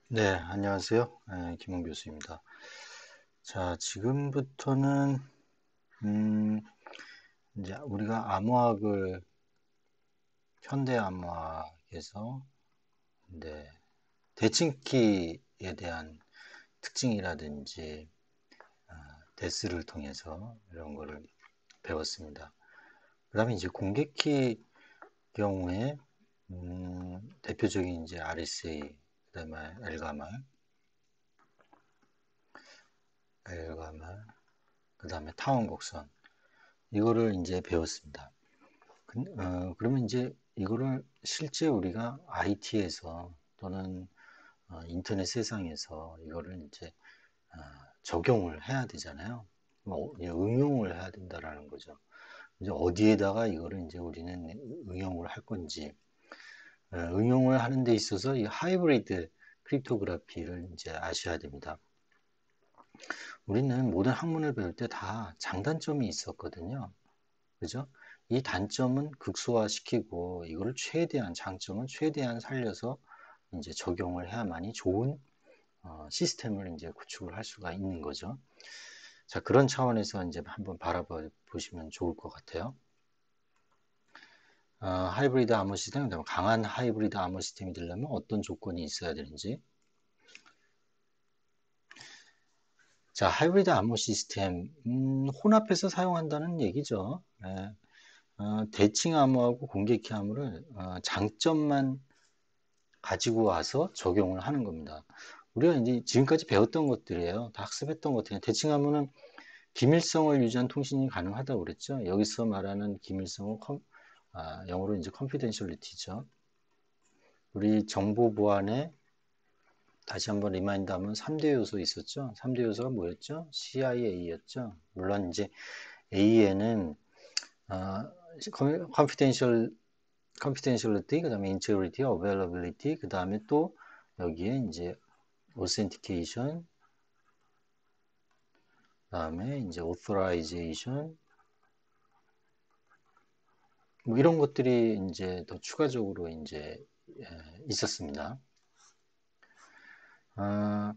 네, 안녕하세요. 김홍 교수입니다. 자, 지금부터는, 음, 이제 우리가 암호학을, 현대 암호학에서, 네, 대칭키에 대한 특징이라든지, 데스를 통해서 이런 거를 배웠습니다. 그 다음에 이제 공개키 경우에, 대표적인 이제 RSA, 그 다음에 엘가말, 그 다음에 타원 곡선, 이거를 이제 배웠습니다. 그러면 이제 이거를 실제 우리가 IT에서 또는 인터넷 세상에서 이거를 이제 어, 적용을 해야 되잖아요. 응용을 해야 된다라는 거죠. 이제 어디에다가 이거를 이제 우리는 응용을 할 건지, 응용을 하는 데 있어서 이 하이브리드 크립토그래피를 이제 아셔야 됩니다. 우리는 모든 학문을 배울 때 다 장단점이 있었거든요. 그죠? 이 단점은 극소화시키고 이거를 최대한 장점은 최대한 살려서 이제 적용을 해야만이 좋은 시스템을 이제 구축을 할 수가 있는 거죠. 자, 그런 차원에서 이제 한번 바라보시면 좋을 것 같아요. 하이브리드 암호 시스템, 그다음에 강한 하이브리드 암호 시스템이 되려면 어떤 조건이 있어야 되는지. 자, 하이브리드 암호 시스템, 혼합해서 사용한다는 얘기죠. 예, 대칭 암호하고 공개키 암호를 장점만 가지고 와서 적용을 하는 겁니다. 우리가 이제 지금까지 배웠던 것들이에요. 다 학습했던 것들이에요. 대칭 암호는 기밀성을 유지한 통신이 가능하다고 그랬죠. 여기서 말하는 기밀성은 영어로 이제 confidentiality죠. 우리 정보 보안에 다시 한번 리마인드하면 3대 요소 있었죠. 3대 요소가 뭐였죠? CIA였죠. 물론 이제 A에는 confidential, confidentiality, 그 다음에 integrity, availability, 그 다음에 또 여기에 이제 authentication, 그 다음에 이제 authorization, 뭐 이런 것들이 이제 더 추가적으로 이제 있었습니다. 어,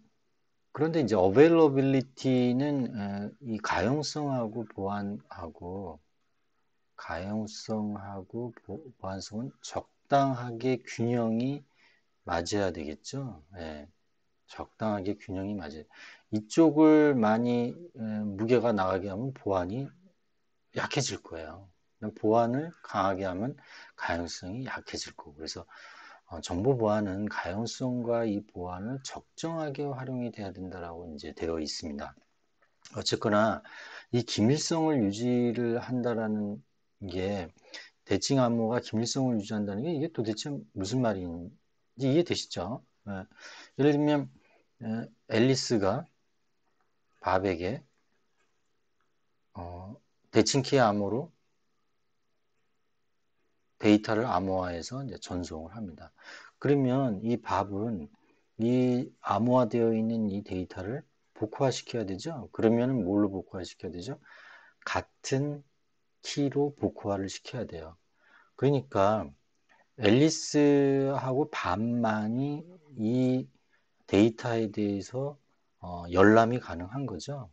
그런데 이제 availability는 이 가용성하고 보안성은 적당하게 균형이 맞아야 되겠죠. 예, 적당하게 균형이 맞아요. 이쪽을 많이 무게가 나가게 하면 보안이 약해질 거예요. 보안을 강하게 하면 가용성이 약해질 거고. 그래서 정보 보안은 가용성과 이 보안을 적정하게 활용이 돼야 된다라고 이제 되어 있습니다. 어쨌거나 이 기밀성을 유지를 한다라는 게 대칭 암호가 기밀성을 유지한다는 게 이게 도대체 무슨 말인지 이해되시죠? 예를 들면 앨리스가 밥에게 대칭키 암호로 데이터를 암호화해서 이제 전송을 합니다. 그러면 이 밥은 이 암호화되어 있는 이 데이터를 복호화시켜야 되죠. 그러면 뭘로 복호화시켜야 되죠? 같은 키로 복호화를 시켜야 돼요. 그러니까 앨리스하고 밥만이 이 데이터에 대해서 열람이 가능한 거죠.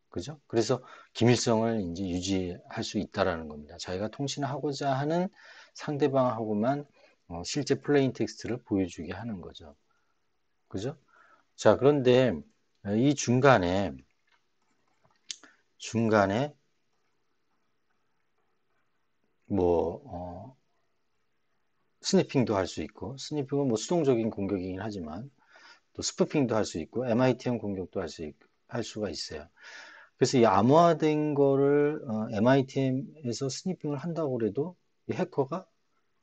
그죠? 그래서 기밀성을 이제 유지할 수 있다라는 겁니다. 자기가 통신하고자 하는 상대방하고만 실제 플레인 텍스트를 보여주게 하는 거죠. 그죠? 자, 그런데 이 중간에 뭐 스니핑도 할 수 있고, 스니핑은 뭐 수동적인 공격이긴 하지만 또 스푸핑도 할 수 있고 MITM 공격도 할 수가 있어요. 그래서 이 암호화된 거를 MITM에서 스니핑을 한다고 그래도 이 해커가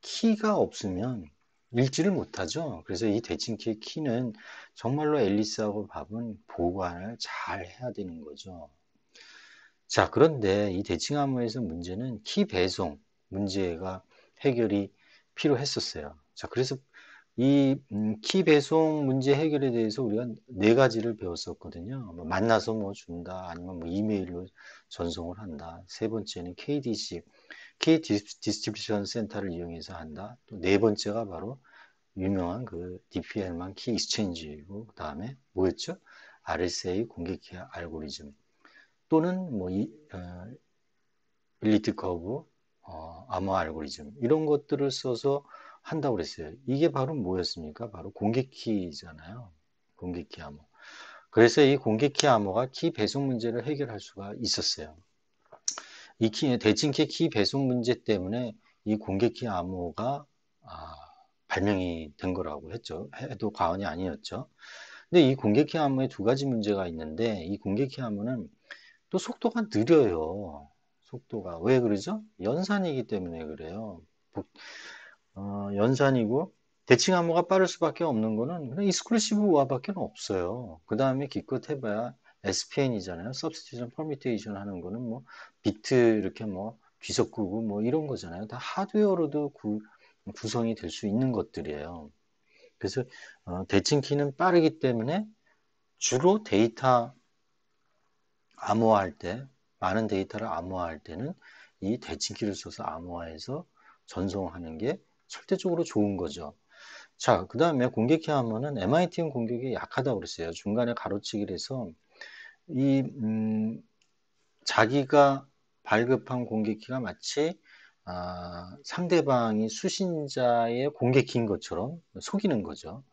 키가 없으면 읽지를 못하죠. 그래서 이 대칭키의 키는 정말로 앨리스하고 밥은 보관을 잘 해야 되는 거죠. 자, 그런데 이 대칭 암호에서 문제는 키 배송 문제가 해결이 필요했었어요. 자, 그래서 이 키 배송 문제 해결에 대해서 우리가 네 가지를 배웠었거든요. 뭐 만나서 뭐 준다, 아니면 뭐 이메일로 전송을 한다. 세 번째는 KDC, K 디스트리뷰션 센터를 이용해서 한다. 또 네 번째가 바로 유명한 그 DP-Hellman 키 익스체인지고 그 다음에 뭐였죠? RSA 공개키 알고리즘 또는 뭐 일리트 커브 암호 알고리즘 이런 것들을 써서 한다고 그랬어요. 이게 바로 뭐였습니까? 바로 공개키잖아요. 공개키 암호. 그래서 이 공개키 암호가 키 배송 문제를 해결할 수가 있었어요. 이 대칭키 키 배송 문제 때문에 이 공개키 암호가 발명이 된 거라고 해도 과언이 아니었죠. 근데 이 공개키 암호에 두 가지 문제가 있는데 이 공개키 암호는 또 속도가 느려요. 속도가. 왜 그러죠? 연산이기 때문에 그래요. 연산이고 대칭 암호가 빠를 수밖에 없는 거는 그냥 익스클루시브 우아밖에 없어요. 그 다음에 기껏 해봐야 SPN이잖아요. Substitution Permutation 하는 거는 뭐 비트 이렇게 뭐 귀섞고 뭐 이런 거잖아요. 다 하드웨어로도 구성이 될 수 있는 것들이에요. 그래서 대칭 키는 빠르기 때문에 주로 데이터 암호화할 때 많은 데이터를 암호화할 때는 이 대칭키를 써서 암호화해서 전송하는 게 절대적으로 좋은 거죠. 자, 그 다음에 공개키 암호는 MITM 공격이 약하다고 그랬어요. 중간에 가로치기를 해서 이 자기가 발급한 공개키가 마치 상대방이 수신자의 공개키인 것처럼 속이는 거죠.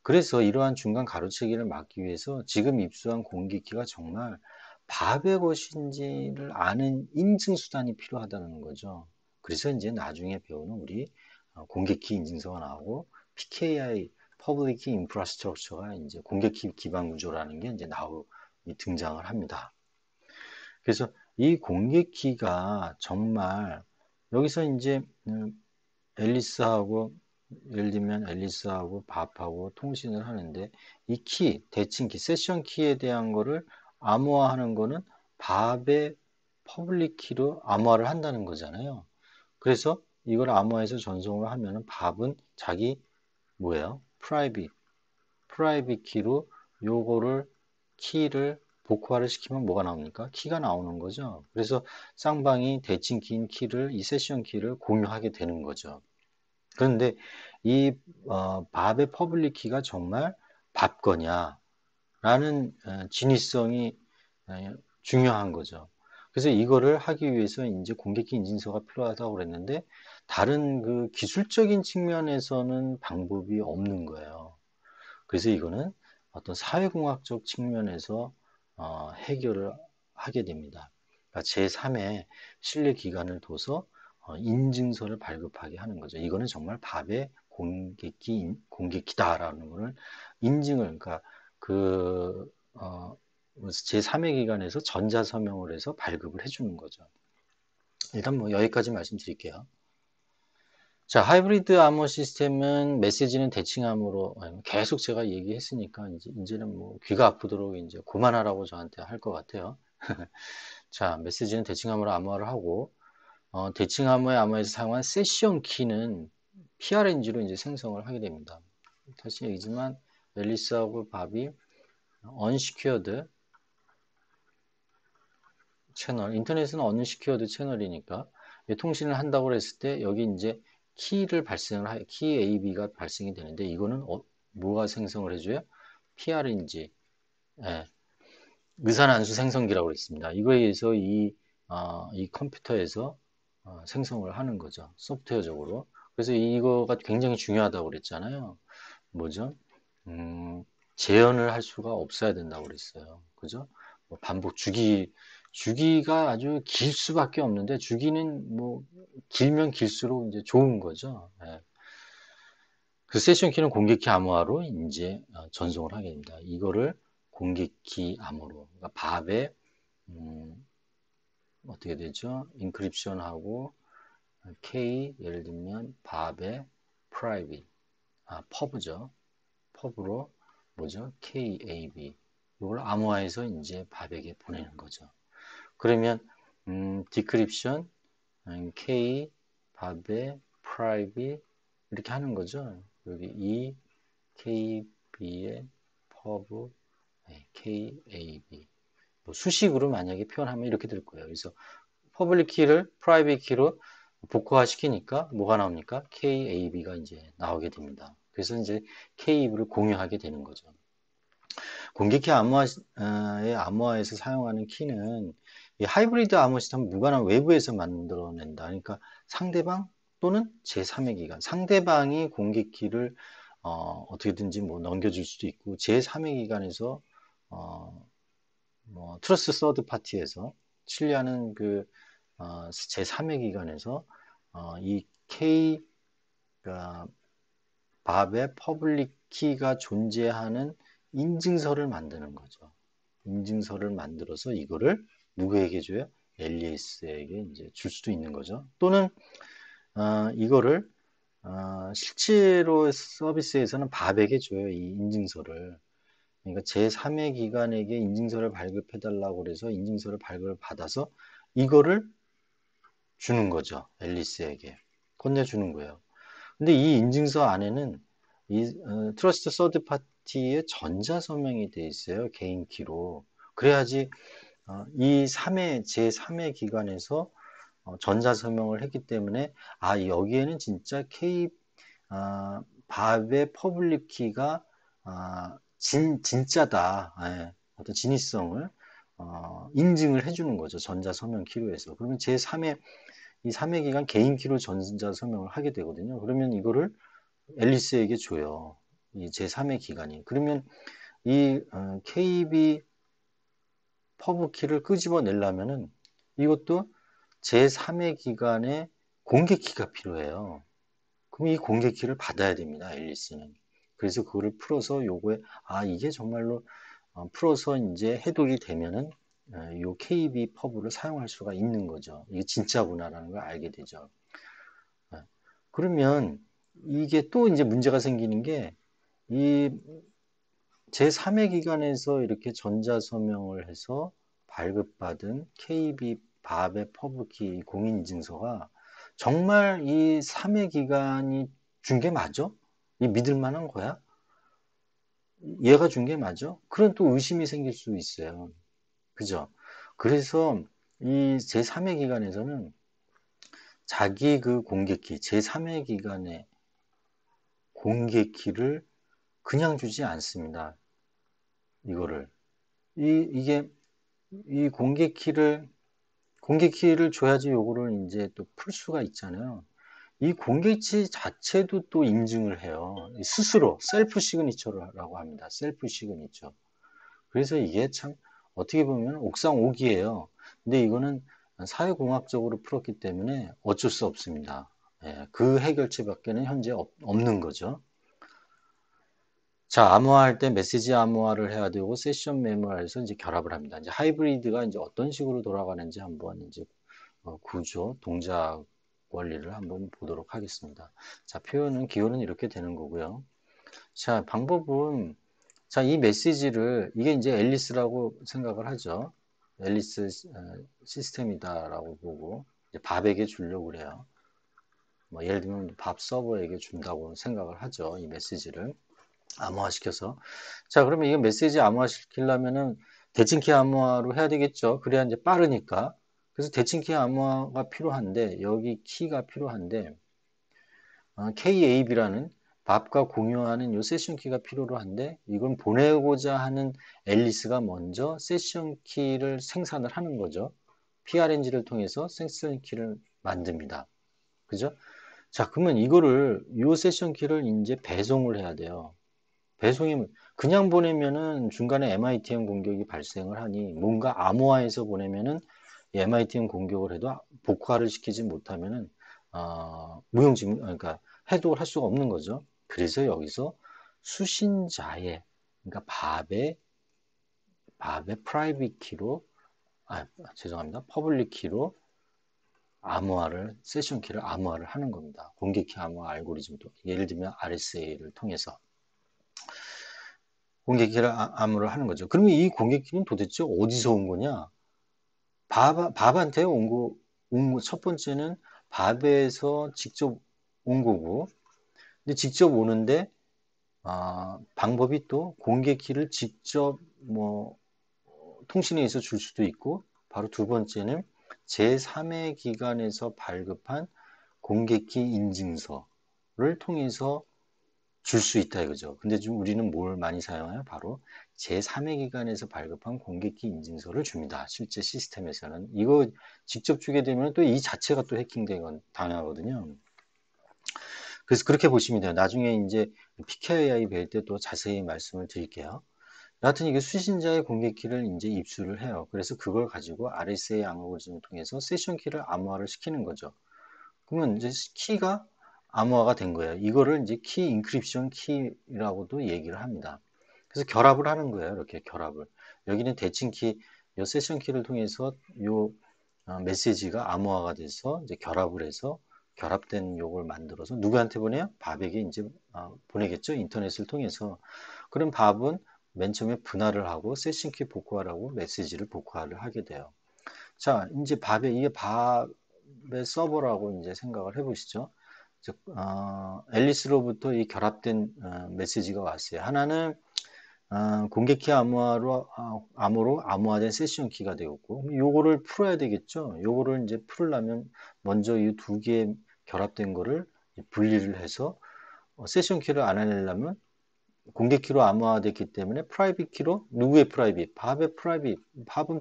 그래서 이러한 중간 가로채기를 막기 위해서 지금 입수한 공개키가 정말 밥의 것인지를 아는 인증 수단이 필요하다는 거죠. 그래서 이제 나중에 배우는 우리 공개키 인증서가 나오고 PKI, Public Key Infrastructure가 이제 공개키 기반 구조라는 게 이제 등장을 합니다. 그래서 이 공개키가 정말 여기서 이제 앨리스하고 예를 들면 앨리스하고 밥하고 통신을 하는데 이 키, 대칭키, 세션 키에 대한 거를 암호화하는 거는 밥의 퍼블릭 키로 암호화를 한다는 거잖아요. 그래서 이걸 암호화해서 전송을 하면은 밥은 자기 뭐예요? 프라이빗 키로 요거를 키를 복화를 시키면 뭐가 나옵니까? 키가 나오는 거죠. 그래서 쌍방이 대칭 키인 키를 이 세션 키를 공유하게 되는 거죠. 그런데 이 밥의 퍼블릭 키가 정말 밥 거냐라는 진위성이 중요한 거죠. 그래서 이거를 하기 위해서 이제 공개키 인증서가 필요하다고 그랬는데 다른 그 기술적인 측면에서는 방법이 없는 거예요. 그래서 이거는 어떤 사회공학적 측면에서 해결을 하게 됩니다. 그러니까 제3의 신뢰 기관을 둬서 인증서를 발급하게 하는 거죠. 이거는 정말 밥의 공개키다라는 것을 인증을, 그러니까 그, 제3의 기관에서 전자서명을 해서 발급을 해주는 거죠. 일단 뭐 여기까지 말씀드릴게요. 자, 하이브리드 암호 시스템은 메시지는 대칭암으로 계속 제가 얘기했으니까 이제는 뭐 귀가 아프도록 이제 그만하라고 저한테 할 것 같아요. 자, 메시지는 대칭암으로 암호화를 하고 대칭암호의 암호에서 사용한 세션 키는 PRNG로 이제 생성을 하게 됩니다. 다시 얘기지만 앨리스하고 밥이 언시큐어드 채널, 인터넷은 언시큐어드 채널이니까 통신을 한다고 했을 때 여기 이제 키 AB가 발생이 되는데 이거는 뭐가 생성을 해줘요? PRNG, 예, 의산한수 생성기라고 했습니다. 이거에 의해서 이 컴퓨터에서 생성을 하는 거죠. 소프트웨어적으로. 그래서 이거가 굉장히 중요하다고 그랬잖아요. 뭐죠? 음, 재현을 할 수가 없어야 된다고 그랬어요. 그죠? 뭐 반복 주기가 아주 길 수밖에 없는데 주기는 뭐 길면 길수록 이제 좋은 거죠. 예. 그 세션 키는 공개키 암호화로 이제 전송을 하게 됩니다. 이거를 공개키 암호로, 그러니까 밥에 어떻게 되죠? 인크립션하고 K 예를 들면 밥의 private, 퍼브죠. 펍으로 뭐죠? KAB 이걸 암호화해서 이제 밥에게 보내는 거죠. 그러면 디크립션 K 밥의 private 이렇게 하는 거죠. 여기 이 KB의 pub KAB 뭐 수식으로 만약에 표현하면 이렇게 될 거예요. 그래서 퍼블릭 키를 프라이빗 키로 복화시키니까 뭐가 나옵니까? KAB가 이제 나오게 됩니다. 그래서 이제 케이블을 공유하게 되는 거죠. 공격키 암호화의 암호화에서 사용하는 키는 이 하이브리드 암호 시스템은 무관한 외부에서 만들어낸다. 그러니까 상대방 또는 제3의 기관, 상대방이 공격키를 어떻게든지 뭐 넘겨줄 수도 있고 제3의 기관에서 뭐 트러스트 서드 파티에서 신뢰하는 그 제3의 기관에서 이 K 그러니까 밥의 퍼블릭 키가 존재하는 인증서를 만드는 거죠. 인증서를 만들어서 이거를 누구에게 줘요? 앨리스에게 이제 줄 수도 있는 거죠. 또는 이거를 실제로 서비스에서는 밥에게 줘요. 이 인증서를. 그러니까 제3의 기관에게 인증서를 발급해달라고 그래서 인증서를 발급을 받아서 이거를 주는 거죠. 앨리스에게. 건네주는 거예요. 근데 이 인증서 안에는 이 트러스트 서드 파티의 전자서명이 돼 있어요. 개인키로. 그래야지 이 제3의 기관에서 전자서명을 했기 때문에 여기에는 진짜 밥의 퍼블릭 키가 진짜다. 예, 어떤 진위성을 인증을 해주는 거죠. 전자서명 키로 해서. 그러면 이 3회 기간 개인 키로 전자서명을 하게 되거든요. 그러면 이거를 앨리스에게 줘요. 이 제3의 기간이. 그러면 이 KB 퍼브 키를 끄집어내려면은 이것도 제3의 기간의 공개 키가 필요해요. 그럼 이 공개 키를 받아야 됩니다. 앨리스는. 그래서 그거를 풀어서 요거에 이게 정말로 풀어서 이제 해독이 되면은 요 KB 퍼브를 사용할 수가 있는 거죠. 이게 진짜구나라는 걸 알게 되죠. 그러면 이게 또 이제 문제가 생기는 게 이 제3의 기관에서 이렇게 전자서명을 해서 발급받은 KB 밥의 퍼브키 공인인증서가 정말 이 3회 기관이 준 게 맞아? 이 믿을 만한 거야? 얘가 준 게 맞아? 그런 또 의심이 생길 수 있어요. 그죠? 그래서 이 제3회 기관에서는 자기 그 공개키, 제3회 기관의 공개키를 그냥 주지 않습니다. 이거를. 이게, 이 공개키를 줘야지 요거를 이제 또 풀 수가 있잖아요. 이 공개치 자체도 또 인증을 해요. 스스로, 셀프 시그니처라고 합니다. 셀프 시그니처. 그래서 이게 참, 어떻게 보면 옥상 옥이에요. 근데 이거는 사회공학적으로 풀었기 때문에 어쩔 수 없습니다. 예, 그 해결책밖에는 현재 없는 거죠. 자, 암호화할 때 메시지 암호화를 해야 되고 세션 메모리에서 이제 결합을 합니다. 이제 하이브리드가 이제 어떤 식으로 돌아가는지 한번 이제 구조, 동작 원리를 한번 보도록 하겠습니다. 자, 기호는 이렇게 되는 거고요. 자, 방법은 자, 이 메시지를 이게 이제 앨리스라고 생각을 하죠. 앨리스 시스템이다라고 보고 이제 밥에게 주려고 그래요. 뭐 예를 들면 밥 서버에게 준다고 생각을 하죠. 이 메시지를. 암호화시켜서. 자, 그러면 이거 메시지 암호화시키려면은 대칭키 암호화로 해야 되겠죠. 그래야 이제 빠르니까. 그래서 대칭키 암호화가 필요한데, 여기 키가 필요한데, KAB라는 밥과 공유하는 요 세션 키가 필요로 한데, 이건 보내고자 하는 앨리스가 먼저 세션 키를 생산을 하는 거죠. PRNG를 통해서 세션 키를 만듭니다. 그죠? 자, 그러면 요 세션 키를 이제 배송을 해야 돼요. 배송이 그냥 보내면은 중간에 MITM 공격이 발생을 하니 뭔가 암호화해서 보내면은 MITM 공격을 해도 복구화를 시키지 못하면은 무용지물 그러니까 해독을 할 수가 없는 거죠. 그래서 여기서 수신자의 그러니까 밥의 프라이빗 키로 죄송합니다. 퍼블릭 키로 세션 키를 암호화를 하는 겁니다. 공개키 암호화 알고리즘도 예를 들면 RSA를 통해서 공개키를 암호를 하는 거죠. 그러면 이 공개키는 도대체 어디서 온 거냐? 밥한테 첫 번째는 밥에서 직접 온 거고, 근데 직접 오는데, 방법이 또 공개키를 직접 통신회에서 줄 수도 있고, 바로 두 번째는 제3의 기관에서 발급한 공개키 인증서를 통해서 줄 수 있다 이거죠. 근데 지금 우리는 뭘 많이 사용해요? 바로 제3의 기관에서 발급한 공개키 인증서를 줍니다. 실제 시스템에서는. 이거 직접 주게 되면 또 이 자체가 또 해킹되건 당하거든요. 그래서 그렇게 보시면 돼요. 나중에 이제 PKI 배울 때 또 자세히 말씀을 드릴게요. 여하튼 이게 수신자의 공개키를 이제 입수를 해요. 그래서 그걸 가지고 RSA 암호를 통해서 세션 키를 암호화를 시키는 거죠. 그러면 이제 키가 암호화가 된 거예요. 이거를 이제 키 인크립션 키라고도 얘기를 합니다. 그래서 결합을 하는 거예요. 이렇게 결합을. 여기는 대칭 키, 요 세션 키를 통해서 요 메시지가 암호화가 돼서 이제 결합을 해서 결합된 요걸 만들어서 누구한테 보내요? 밥에게 이제 보내겠죠. 인터넷을 통해서. 그럼 밥은 맨 처음에 분할을 하고 세션 키 복구하라고 메시지를 복구를 하게 돼요. 자, 이제 이게 밥의 서버라고 이제 생각을 해보시죠. 즉, 앨리스로부터 이 결합된 메시지가 왔어요. 하나는 공개키 암호로 암호화된 세션 키가 되었고, 요거를 풀어야 되겠죠. 요거를 이제 풀려면 먼저 이 두 개 결합된 거를 분리를 해서 세션 키를 알아내려면 공개키로 암호화됐기 때문에 프라이빗 키로 누구의 프라이빗? 밥은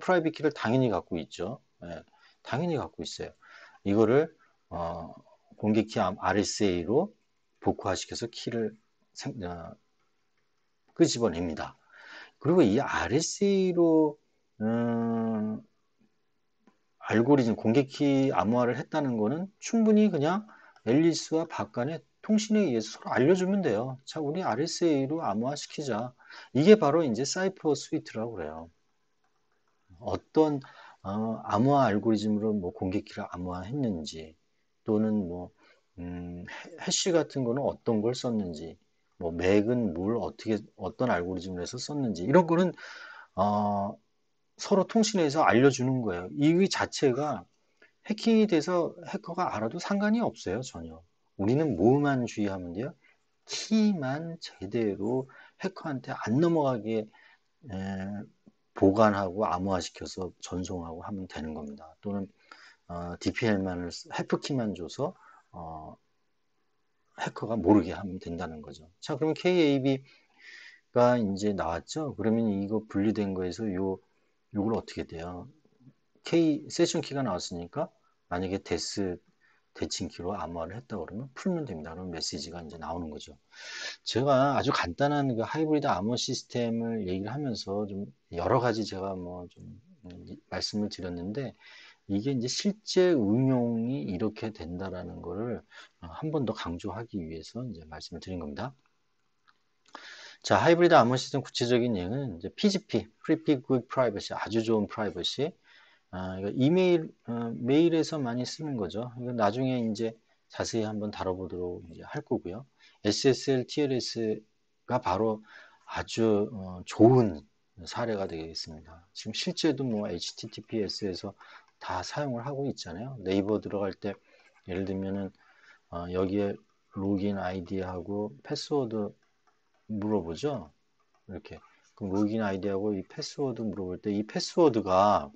프라이빗 키를 당연히 갖고 있죠. 예, 당연히 갖고 있어요. 이거를 공개키 RSA로 복구화시켜서 키를 끄집어냅니다. 그리고 이 RSA로 알고리즘 공개키 암호화를 했다는 거는 충분히 그냥 앨리스와 박 간의 통신에 의해서 서로 알려주면 돼요. 자, 우리 RSA로 암호화 시키자. 이게 바로 이제 사이퍼 스위트라고 그래요. 어떤 암호화 알고리즘으로 뭐 공개키를 암호화했는지 또는 뭐 해시 같은 거는 어떤 걸 썼는지 뭐 맥은 뭘 어떤 알고리즘을 해서 썼는지 이런 거는 어, 서로 통신해서 알려주는 거예요. 이 자체가 해킹이 돼서 해커가 알아도 상관이 없어요, 전혀. 우리는 뭐만 주의하면 돼요? 키만 제대로 해커한테 안 넘어가게 보관하고 암호화시켜서 전송하고 하면 되는 겁니다. 또는 DPL만을 해프키만 줘서 해커가 모르게 하면 된다는 거죠. 자, 그러면 KAB가 이제 나왔죠. 그러면 이거 분리된 거에서 요걸 어떻게 돼요? 세션 키가 나왔으니까 만약에 대칭 키로 암호화를 했다 그러면 풀면 됩니다. 그러면 메시지가 이제 나오는 거죠. 제가 아주 간단한 그 하이브리드 암호 시스템을 얘기를 하면서 좀 여러 가지 제가 뭐 좀 말씀을 드렸는데 이게 이제 실제 응용이 이렇게 된다라는 거를 한 번 더 강조하기 위해서 이제 말씀을 드린 겁니다. 자, 하이브리드 암호 시스템 구체적인 예는 이제 PGP, Pretty Good Privacy, 아주 좋은 프라이버시. 이거 메일에서 많이 쓰는 거죠. 이거 나중에 이제 자세히 한번 다뤄보도록 이제 할 거고요. SSL, TLS가 바로 아주 좋은 사례가 되겠습니다. 지금 실제도 뭐 HTTPS에서 다 사용을 하고 있잖아요. 네이버 들어갈 때 예를 들면은 여기에 로그인 아이디하고 패스워드 물어보죠. 이렇게 그럼 로그인 아이디하고 이 패스워드 물어볼 때 이 패스워드가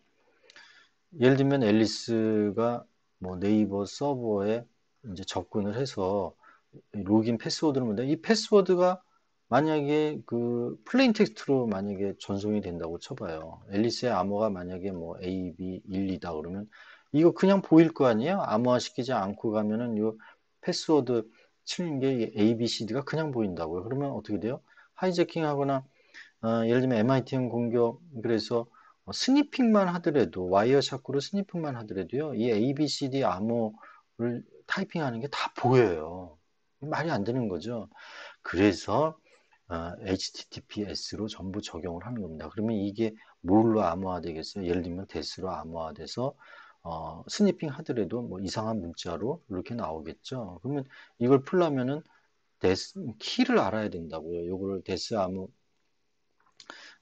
예를 들면 앨리스가 뭐 네이버 서버에 이제 접근을 해서 로그인 패스워드를 문다. 이 패스워드가 만약에 그 플레인 텍스트로 만약에 전송이 된다고 쳐봐요. 앨리스의 암호가 만약에 뭐 A, B, 1, 2다 그러면 이거 그냥 보일 거 아니에요? 암호화 시키지 않고 가면은 이 패스워드 치는 게 A, B, C, D가 그냥 보인다고요. 그러면 어떻게 돼요? 하이제킹 하거나 예를 들면 MITM 공격 그래서 스니핑만 하더라도 와이어샤크로 스니핑만 하더라도요 이 ABCD 암호를 타이핑하는 게 다 보여요. 말이 안 되는 거죠. 그래서 HTTPS로 전부 적용을 하는 겁니다. 그러면 이게 뭘로 암호화 되겠어요? 예를 들면 데스로 암호화돼서 스니핑 하더라도 뭐 이상한 문자로 이렇게 나오겠죠. 그러면 이걸 풀려면은 키를 알아야 된다고요. 이거를 데스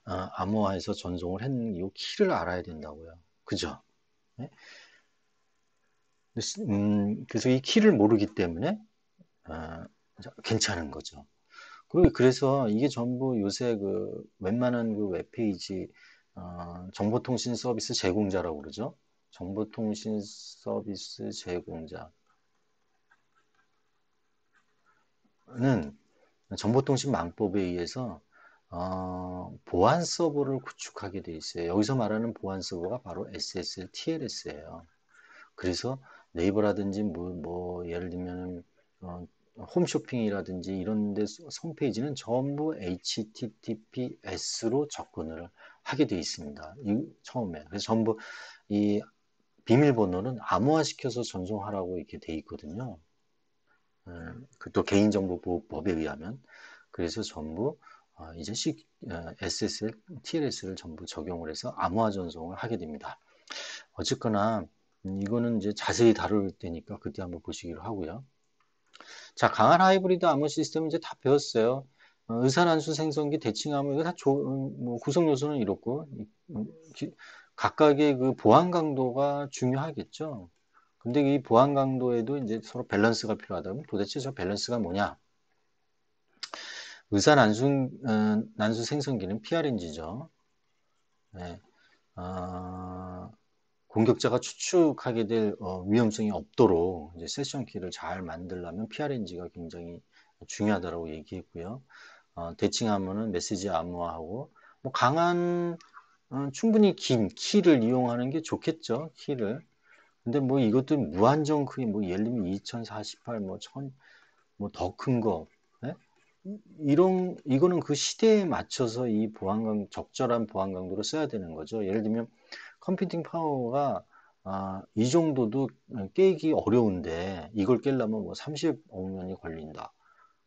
암호화해서 전송을 했는 이 키를 알아야 된다고요. 그죠? 네? 그래서 이 키를 모르기 때문에 어, 괜찮은 거죠. 그리고 그래서 이게 전부 요새 그 웬만한 그 웹페이지 정보통신 서비스 제공자라고 그러죠. 정보통신 서비스 제공자는 정보통신망법에 의해서 보안 서버를 구축하게 돼 있어요. 여기서 말하는 보안 서버가 바로 SSL, TLS예요. 그래서 네이버라든지 예를 들면 홈쇼핑이라든지 이런 데 홈페이지는 전부 HTTPS로 접근을 하게 돼 있습니다. 처음에. 그래서 전부 이 비밀번호는 암호화시켜서 전송하라고 이렇게 돼 있거든요. 또 개인정보보호법에 의하면. 그래서 전부 이제 SSL, TLS를 전부 적용을 해서 암호화 전송을 하게 됩니다. 어쨌거나 이거는 이제 자세히 다룰 때니까 그때 한번 보시기로 하고요. 자, 강한 하이브리드 암호 시스템은 이제 다 배웠어요. 의사난수 생성기 대칭 암호 이거 다 뭐 구성 요소는 이렇고 각각의 그 보안 강도가 중요하겠죠. 근데 이 보안 강도에도 이제 서로 밸런스가 필요하다. 그럼 도대체 저 밸런스가 뭐냐? 난수 생성기는 PRNG죠. 네. 공격자가 추측하게 될 위험성이 없도록 이제 세션 키를 잘 만들려면 PRNG가 굉장히 중요하다고 얘기했고요. 대칭 암호는 메시지 암호화하고 뭐 강한 충분히 긴 키를 이용하는 게 좋겠죠. 키를. 근데 뭐 이것도 무한정 크기 뭐 예를 들면 2048 뭐 1000 뭐 더 큰 거. 네? 이거는 그 시대에 맞춰서 이 적절한 보안 강도를 써야 되는 거죠. 예를 들면 컴퓨팅 파워가 이 정도도 깨기 어려운데 이걸 깨려면 뭐 35년이 걸린다.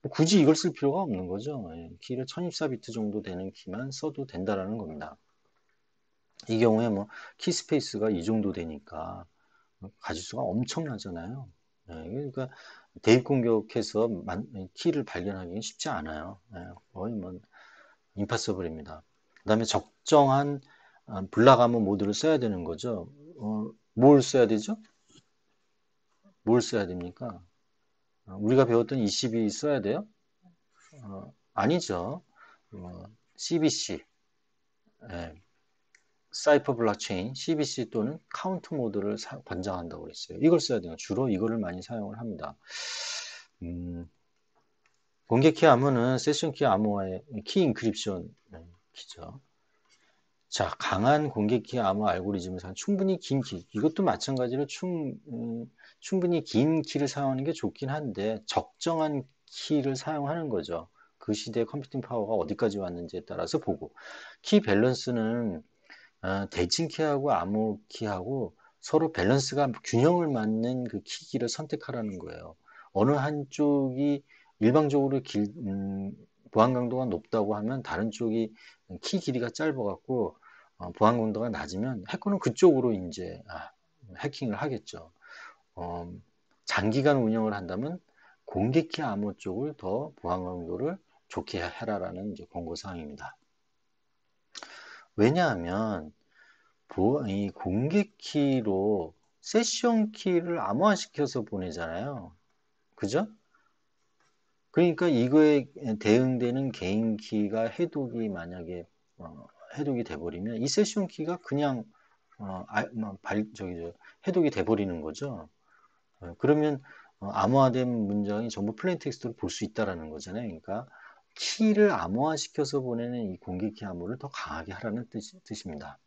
뭐 굳이 이걸 쓸 필요가 없는 거죠. 예, 키를 1024비트 정도 되는 키만 써도 된다라는 겁니다. 이 경우에 뭐 키 스페이스가 이 정도 되니까 가지수가 엄청나잖아요. 예, 그러니까 대입 공격해서 키를 발견하기는 쉽지 않아요. 예, 거의 뭐 임파서블입니다. 그 다음에 적정한 블락 암호 모드를 써야 되는 거죠. 뭘 써야 되죠? 뭘 써야 됩니까? 우리가 배웠던 ECB 써야 돼요? 아니죠. CBC, 예, 사이퍼 블록체인, CBC 또는 카운트 모드를 권장한다고 그랬어요. 이걸 써야 돼요. 주로 이거를 많이 사용을 합니다. 공개키 암호는 세션키 암호와의 키 인크립션 키죠. 자, 강한 공개키 암호 알고리즘을 사용 충분히 긴 키. 이것도 마찬가지로 충분히 긴 키를 사용하는 게 좋긴 한데 적정한 키를 사용하는 거죠. 그 시대의 컴퓨팅 파워가 어디까지 왔는지에 따라서 보고 키 밸런스는 대칭 키하고 암호 키하고 서로 밸런스가 균형을 맞는 그 키기를 선택하라는 거예요. 어느 한쪽이 일방적으로 보안 강도가 높다고 하면 다른 쪽이 키 길이가 짧아갖고 보안 강도가 낮으면 해커는 그쪽으로 이제 해킹을 하겠죠. 어, 장기간 운영을 한다면 공개키 암호 쪽을 더 보안 강도를 좋게 해라라는 이제 권고 사항입니다. 왜냐하면 이 공개 키로 세션 키를 암호화시켜서 보내잖아요. 그죠? 그러니까 이거에 대응되는 개인 키가 해독이 만약에 해독이 돼버리면 이 세션 키가 그냥 해독이 돼버리는 거죠. 그러면 암호화된 문장이 전부 플레인 텍스트로 볼 수 있다라는 거잖아요. 그러니까 키를 암호화시켜서 보내는 이 공개 키 암호를 더 강하게 하라는 뜻입니다.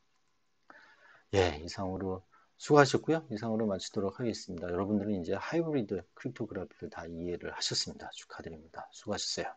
예, 이상으로 수고하셨고요. 이상으로 마치도록 하겠습니다. 여러분들은 이제 하이브리드 크립토그래피를 다 이해를 하셨습니다. 축하드립니다. 수고하셨어요.